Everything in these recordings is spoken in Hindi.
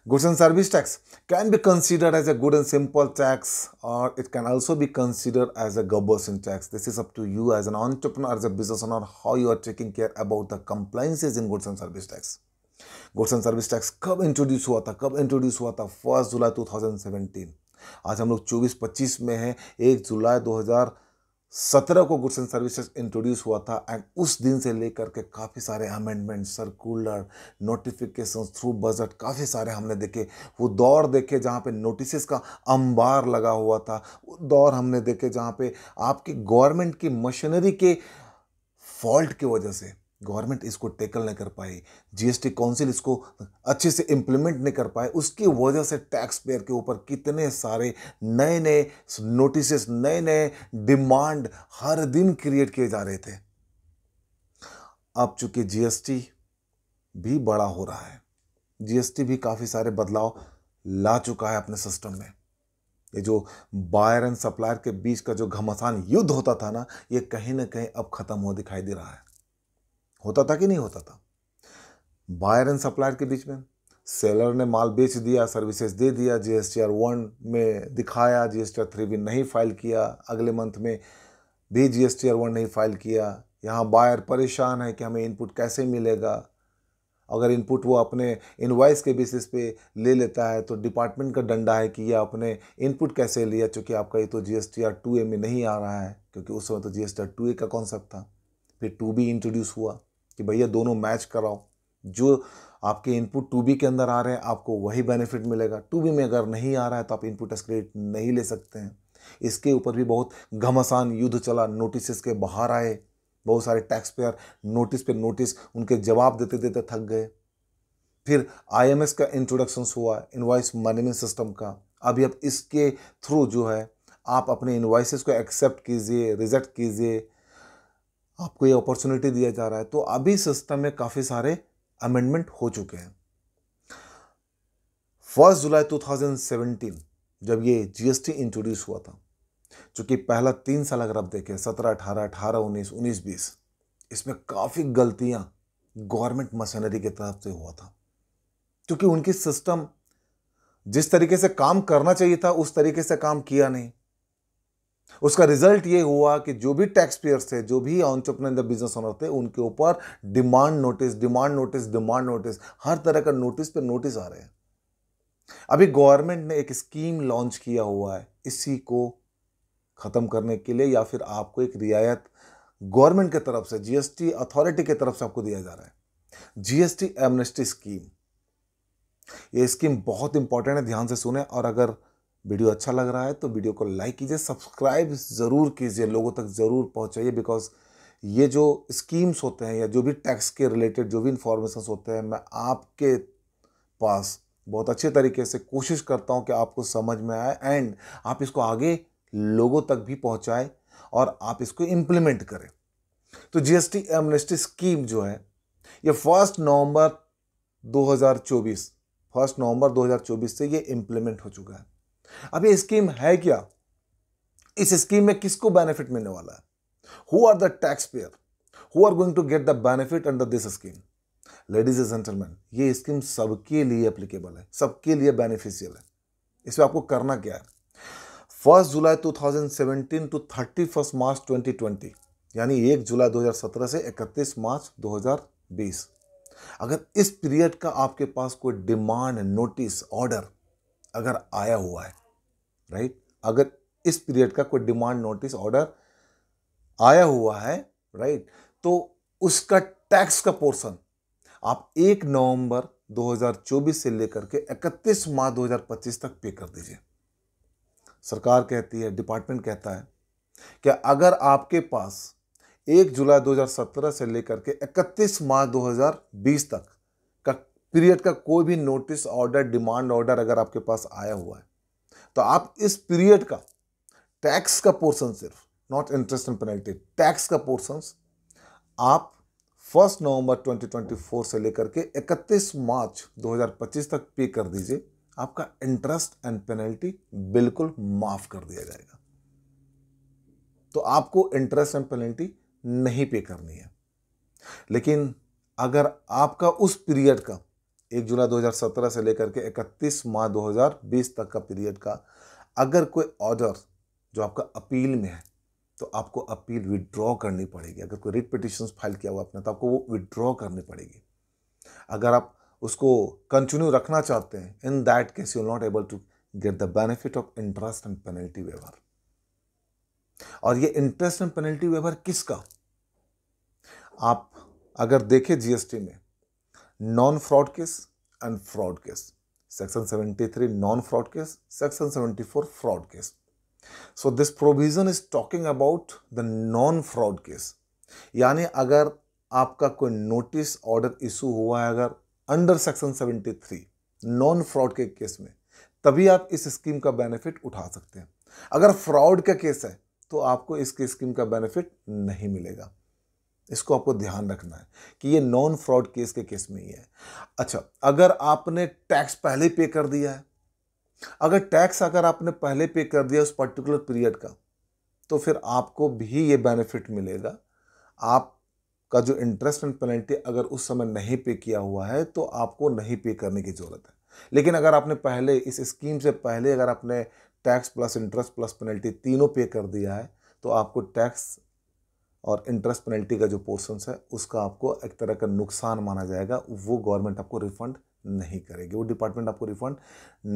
Goods and service tax can be considered as a good and simple tax, or it can also be considered as a garbation tax. This is up to you as an entrepreneur, as a business owner, how you are taking care about the compliances in goods and service tax. Goods and service tax कब इंट्रोड्यूस हुआ था? 1 जुलाई 2017। आज हम लोग 24-25 में हैं। 1 जुलाई 2017 को goods and service tax introduce हुआ था एंड उस दिन से लेकर के काफ़ी सारे amendment, circular, notification through budget, काफ़ी सारे हमने देखे। वो दौर देखे जहाँ पे नोटिस का अंबार लगा हुआ था। वो दौर हमने देखे जहाँ पे आपकी गवर्नमेंट की मशीनरी के फॉल्ट की वजह से गवर्नमेंट इसको टेकल नहीं कर पाई, जीएसटी काउंसिल इसको अच्छे से इंप्लीमेंट नहीं कर पाए। उसकी वजह से टैक्स पेयर के ऊपर कितने सारे नए नए नोटिसेस, नए नए डिमांड हर दिन क्रिएट किए जा रहे थे। अब चूंकि जीएसटी भी बड़ा हो रहा है, जीएसटी भी काफ़ी सारे बदलाव ला चुका है अपने सिस्टम में। ये जो बायर एंड सप्लायर के बीच का जो घमासान युद्ध होता था ना, ये कहीं ना कहीं अब खत्म हो दिखाई दे रहा है। होता था कि नहीं होता था? बायर एंड सप्लायर के बीच में सेलर ने माल बेच दिया, सर्विसेज दे दिया, जीएसटीआर 1 में दिखाया, जीएसटीआर 3 भी नहीं फाइल किया, अगले मंथ में भी जीएसटीआर 1 नहीं फाइल किया। यहाँ बायर परेशान है कि हमें इनपुट कैसे मिलेगा। अगर इनपुट वो अपने इनवॉइस के बेसिस पे ले लेता है तो डिपार्टमेंट का डंडा है कि ये अपने इनपुट कैसे लिया, चूँकि आपका ये तो जीएसटीआर 2A में नहीं आ रहा है, क्योंकि उस समय तो जीएसटीआर 2A का कॉन्सेप्ट था। फिर 2B इंट्रोड्यूस हुआ कि भैया दोनों मैच कराओ, जो आपके इनपुट 2B के अंदर आ रहे हैं आपको वही बेनिफिट मिलेगा, 2B में अगर नहीं आ रहा है तो आप इनपुट टैक्स क्रेडिट नहीं ले सकते हैं। इसके ऊपर भी बहुत घमासान युद्ध चला, नोटिस के बाहर आए, बहुत सारे टैक्स पेयर नोटिस पे नोटिस उनके जवाब देते देते थक गए। फिर आईएमएस का इंट्रोडक्शन हुआ, इनवॉइस मैनेजमेंट सिस्टम का। अभी अब इसके थ्रू जो है आप अपने इनवॉइसेस को एक्सेप्ट कीजिए, रिजेक्ट कीजिए, आपको ये अपॉर्चुनिटी दिया जा रहा है। तो अभी सिस्टम में काफ़ी सारे अमेंडमेंट हो चुके हैं। 1 जुलाई 2017 जब ये जीएसटी इंट्रोड्यूस हुआ था, चूंकि पहला 3 साल अगर आप देखें 17-18, 18-19, 19-20, इसमें काफ़ी गलतियां गवर्नमेंट मशीनरी की तरफ से हुआ था, क्योंकि उनकी सिस्टम जिस तरीके से काम करना चाहिए था उस तरीके से काम किया नहीं। उसका रिजल्ट ये हुआ कि जो भी टैक्स पेयर्स थे, जो भी एंटरप्रेन्योर बिजनेस ओनर थे, उनके ऊपर demand notice, demand notice, demand notice, हर तरह का नोटिस पे नोटिस आ रहे हैं। अभी गवर्नमेंट ने एक स्कीम लॉन्च किया हुआ है इसी को खत्म करने के लिए, या फिर आपको एक रियायत गवर्नमेंट की तरफ से, जीएसटी अथॉरिटी की तरफ से आपको दिया जा रहा है, जीएसटी एमनेस्टी स्कीम। ये स्कीम बहुत इंपॉर्टेंट है, ध्यान से सुने। और अगर वीडियो अच्छा लग रहा है तो वीडियो को लाइक कीजिए, सब्सक्राइब ज़रूर कीजिए, लोगों तक ज़रूर पहुंचाइए, बिकॉज ये जो स्कीम्स होते हैं या जो भी टैक्स के रिलेटेड जो भी इंफॉर्मेशन होते हैं, मैं आपके पास बहुत अच्छे तरीके से कोशिश करता हूं कि आपको समझ में आए एंड आप इसको आगे लोगों तक भी पहुंचाएं और आप इसको इम्प्लीमेंट करें। तो जीएसटी एमनेस्टी स्कीम जो है ये 1 नवंबर 2024 से ये इम्प्लीमेंट हो चुका है। अब ये स्कीम है क्या? इस स्कीम में किसको बेनिफिट मिलने वाला है? Who are the taxpayer who are going to get the benefit under this scheme? Ladies and gentleman, ये स्कीम सबके लिए एप्लीकेबल है, सबके लिए बेनिफिशियल है। इसमें आपको करना क्या है? 1 जुलाई 2017 टू 31 मार्च 2020, यानी 1 जुलाई 2017 से 31 मार्च 2020, अगर इस पीरियड का आपके पास कोई डिमांड नोटिस ऑर्डर अगर आया हुआ है, राइट, अगर इस पीरियड का कोई डिमांड नोटिस ऑर्डर आया हुआ है, राइट, तो उसका टैक्स का पोर्शन आप 1 नवंबर 2024 से लेकर के 31 मार्च 2025 तक पे कर दीजिए। सरकार कहती है, डिपार्टमेंट कहता है कि अगर आपके पास 1 जुलाई 2017 से लेकर के 31 मार्च 2020 तक का पीरियड का कोई भी नोटिस ऑर्डर, डिमांड ऑर्डर अगर आपके पास आया हुआ है, तो आप इस पीरियड का टैक्स का पोर्शन, सिर्फ not interest and penalty, tax का पोर्शन आप 1 नवंबर 2024 से लेकर के 31 मार्च 2025 तक पे कर दीजिए। आपका इंटरेस्ट एंड पेनल्टी बिल्कुल माफ कर दिया जाएगा। तो आपको इंटरेस्ट एंड पेनल्टी नहीं पे करनी है। लेकिन अगर आपका उस पीरियड का 1 जुलाई 2017 से लेकर के 31 मार्च 2020 तक का पीरियड का अगर कोई ऑर्डर जो आपका अपील में है तो आपको अपील विड्रॉ करनी पड़ेगी। अगर कोई रिट पिटिशन फाइल किया हुआ आपने तो आपको वो विड्रॉ करनी पड़ेगी। अगर आप उसको कंटिन्यू रखना चाहते हैं, in that case you are not able to get the benefit of interest and penalty waiver. और ये इंटरेस्ट एंड पेनल्टी वेवर किसका? आप अगर देखें जीएसटी में non fraud case and fraud case, section 73 non fraud case, section 74 fraud case. So this provision is talking about the non fraud case, यानी अगर आपका कोई नोटिस ऑर्डर इशू हुआ है अगर अंडर सेक्शन 73 नॉन फ्रॉड के केस में, तभी आप इस स्कीम का बेनिफिट उठा सकते हैं। अगर फ्रॉड का केस है तो आपको इसके स्कीम का बेनिफिट नहीं मिलेगा। इसको आपको ध्यान रखना है कि ये नॉन फ्रॉड केस के केस में ही है। अच्छा, अगर आपने टैक्स पहले पे कर दिया है, अगर आपने पहले पे कर दिया उस पर्टिकुलर पीरियड का, तो फिर आपको भी ये बेनिफिट मिलेगा। आपका जो इंटरेस्ट एंड पेनल्टी अगर उस समय नहीं पे किया हुआ है तो आपको नहीं पे करने की जरूरत है। लेकिन अगर आपने पहले इस स्कीम से पहले अगर आपने tax plus interest plus penalty तीनों पे कर दिया है तो आपको टैक्स और इंटरेस्ट पेनल्टी का जो पोर्शन है उसका आपको एक तरह का नुकसान माना जाएगा। वो गवर्नमेंट आपको रिफंड नहीं करेगी, वो डिपार्टमेंट आपको रिफंड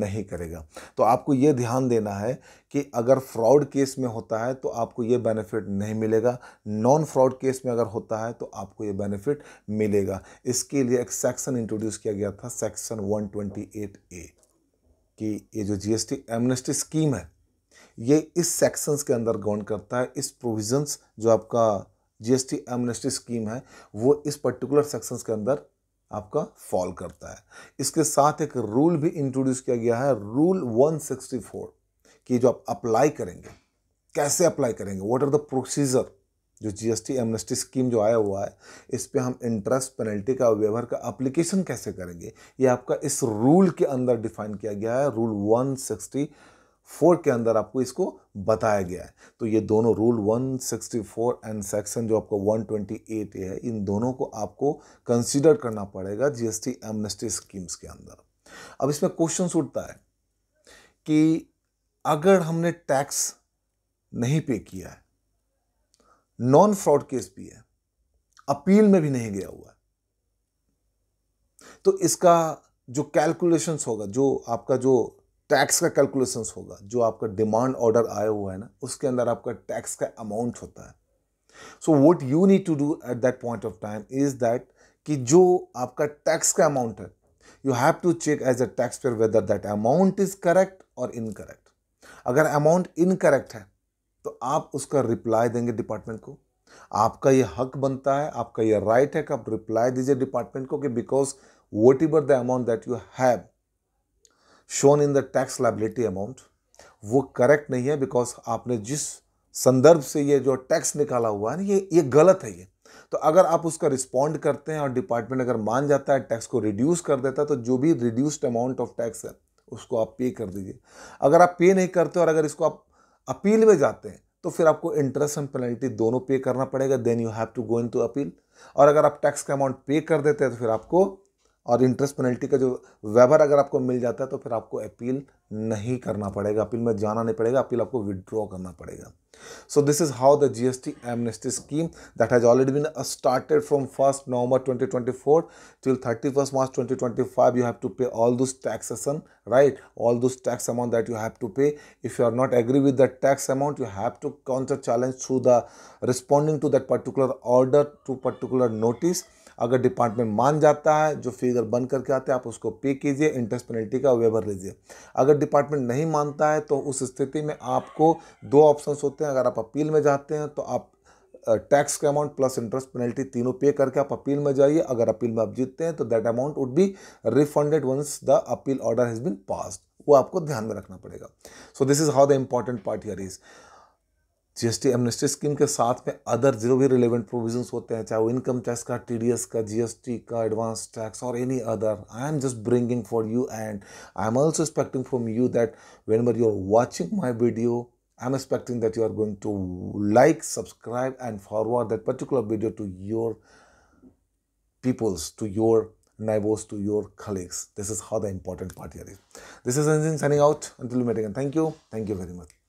नहीं करेगा। तो आपको ये ध्यान देना है कि अगर फ्रॉड केस में होता है तो आपको ये बेनिफिट नहीं मिलेगा, नॉन फ्रॉड केस में अगर होता है तो आपको ये बेनिफिट मिलेगा। इसके लिए एक सेक्शन इंट्रोड्यूस किया गया था, सेक्शन 128A, कि ये जो जीएसटी एमनेस्टी स्कीम है ये इस सेक्शंस के अंदर गवर्न करता है। इस प्रोविजंस जो आपका जीएसटी एमनेस्टी स्कीम है वो इस पर्टिकुलर सेक्शंस के अंदर आपका फॉल करता है। इसके साथ एक रूल भी इंट्रोड्यूस किया गया है, रूल 164, कि जो आप अप्लाई करेंगे, कैसे अप्लाई करेंगे, व्हाट आर द प्रोसीजर। जो जीएसटी एमनेस्टी स्कीम जो आया हुआ है इस पे हम इंटरेस्ट पेनल्टी का वेवर का एप्लीकेशन कैसे करेंगे, ये आपका इस रूल के अंदर डिफाइन किया गया है। रूल 164 के अंदर आपको इसको बताया गया है। तो ये दोनों रूल 164 एंड सेक्शन जो आपको 128 है, इन दोनों को आपको कंसीडर करना पड़ेगा जीएसटी एमनेस्टी स्कीम्स के अंदर। अब इसमें क्वेश्चन उठता है कि अगर हमने टैक्स नहीं पे किया है, नॉन फ्रॉड केस भी है, अपील में भी नहीं गया हुआ है, तो इसका जो कैलकुलेशंस होगा, जो आपका जो टैक्स का कैलकुलेशंस होगा, जो आपका डिमांड ऑर्डर आया हुआ है ना, उसके अंदर आपका टैक्स का अमाउंट होता है। So what you need to do at that point of time is that कि जो आपका टैक्स का अमाउंट है, you have to check as a taxpayer whether that amount is correct और इनकरेक्ट। अगर अमाउंट इनकरेक्ट है तो आप उसका रिप्लाई देंगे डिपार्टमेंट को। आपका ये हक बनता है, आपका ये राइट है कि आप रिप्लाई दीजिए डिपार्टमेंट को कि because what ever the amount that you have shown in the tax liability amount वो करेक्ट नहीं है, बिकॉज आपने जिस संदर्भ से ये जो टैक्स निकाला हुआ है ना ये गलत है ये। तो अगर आप उसका रिस्पॉन्ड करते हैं और डिपार्टमेंट अगर मान जाता है, टैक्स को रिड्यूस कर देता है, तो जो भी रिड्यूस्ड अमाउंट ऑफ टैक्स है उसको आप पे कर दीजिए। अगर आप पे नहीं करते और अगर इसको आप अपील में जाते हैं तो फिर आपको इंटरेस्ट एंड पेनल्टी दोनों पे करना पड़ेगा, then you have to go into appeal. और अगर आप टैक्स का अमाउंट पे कर देते हैं तो फिर आपको, और इंटरेस्ट पेनल्टी का जो वेवर अगर आपको मिल जाता है तो फिर आपको अपील नहीं करना पड़ेगा, अपील में जाना नहीं पड़ेगा, अपील आपको विड्रॉ करना पड़ेगा। So this is how the GST amnesty scheme that has already been started from 1st November 2024 till 31st March 2025. You have to pay all those taxation, right? All those tax amount that you have to pay. If you are not agree with that tax amount, you have to counter challenge through the responding to that particular order to particular notice. अगर डिपार्टमेंट मान जाता है, जो फिगर बन करके आते हैं आप उसको पे कीजिए, इंटरेस्ट पेनल्टी का वेवर लीजिए। अगर डिपार्टमेंट नहीं मानता है तो उस स्थिति में आपको दो ऑप्शंस होते हैं। अगर आप अपील में जाते हैं तो आप टैक्स का अमाउंट प्लस इंटरेस्ट पेनल्टी तीनों पे करके आप अपील में जाइए। अगर अपील में आप जीतते हैं तो that amount would be refunded once the appeal order has been passed. वो आपको ध्यान में रखना पड़ेगा। So this is how the important part here is. GST amnesty scheme के साथ में अदर जो भी रिलेवेंट प्रोविजंस होते हैं, चाहे वो इनकम टैक्स का, टीडीएस का, जीएसटी का, एडवांस टैक्स और any other, I am just bringing for you and I am also expecting from you that whenever you are watching my video, I'm expecting that you are going to like, subscribe and forward that particular video to your peoples, to your neighbors to your colleagues. This is how the important part here is. This is Anjin signing out. Until we meet again. Thank you. Thank you very much.